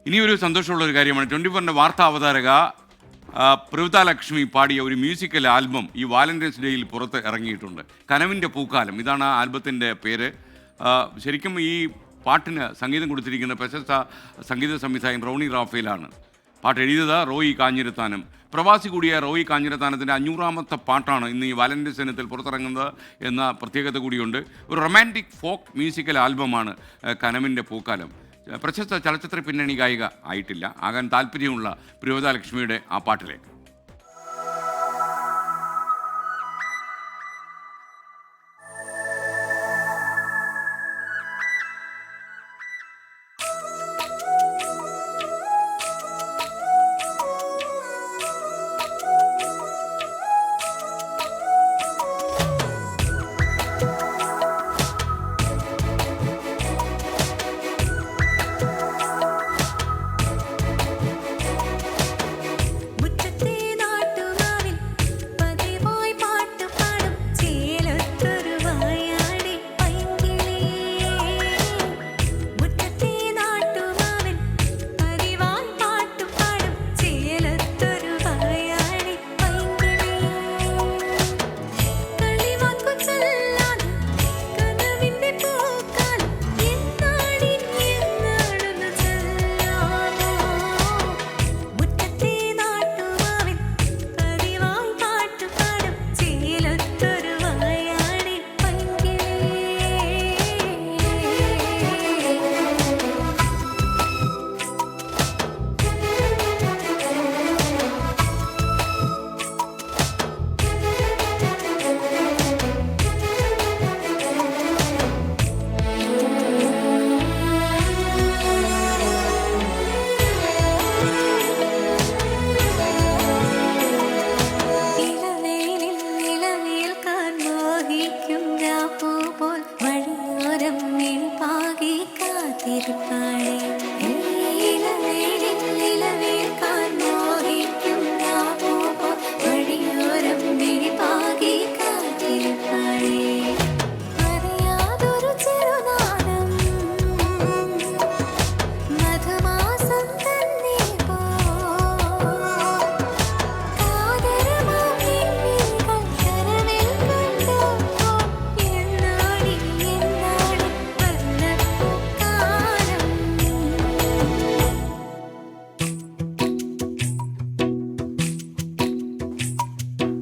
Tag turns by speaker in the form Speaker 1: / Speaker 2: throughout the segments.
Speaker 1: ഇനിയൊരു സന്തോഷമുള്ള ഒരു കാര്യമാണ് 24ൻ്റെ വാർത്താ അവതാരക പ്രവിത ലക്ഷ്മി പാടിയ ഒരു മ്യൂസിക്കൽ ആൽബം ഈ വാലന്റൈൻസ് ഡേയിൽ പുറത്ത് ഇറങ്ങിയിട്ടുണ്ട്. കനവിൻ്റെ പൂക്കാലം, ഇതാണ് ആ ആൽബത്തിൻ്റെ പേര്. ശരിക്കും ഈ പാട്ടിന് സംഗീതം കൊടുത്തിരിക്കുന്ന പ്രശസ്ത സംഗീത സംവിധായകൻ റോണി റാഫേലാണ്. പാട്ട് എഴുതിയത് റോയി കാഞ്ഞിരത്താനം. പ്രവാസി കൂടിയ റോയി കാഞ്ഞിരത്താനത്തിൻ്റെ 500ാമത്തെ പാട്ടാണ് ഇന്ന് ഈ വാലന്റൈൻസ് ദിനത്തിൽ പുറത്തിറങ്ങുന്നത് എന്ന പ്രത്യേകത കൂടിയുണ്ട്. ഒരു റൊമാൻറ്റിക് ഫോക്ക് മ്യൂസിക്കൽ ആൽബമാണ് കനവിൻ്റെ പൂക്കാലം. പ്രശസ്ത ചലച്ചിത്ര പിന്നണി ഗായിക ആയിട്ടില്ല, ആകാൻ താല്പര്യമുള്ള പ്രവിത ലക്ഷ്മിയുടെ ആ പാട്ടിലേക്ക്.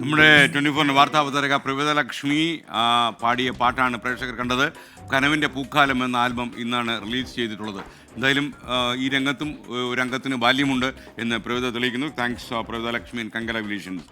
Speaker 1: നമ്മുടെ 24 വാർത്താ അവതാരക പ്രവിത ലക്ഷ്മി പാടിയ പാട്ടാണ് പ്രേക്ഷകർ കണ്ടത്. കനവിൻ്റെ പൂക്കാലം എന്ന ആൽബം ഇന്നാണ് റിലീസ് ചെയ്തിട്ടുള്ളത്. എന്തായാലും ഈ രംഗത്തും ഒരു രംഗത്തിന് ബാല്യമുണ്ട് എന്ന് പ്രവിത തെളിയിക്കുന്നു. Thanks Pravitha Lakshmi and congratulations.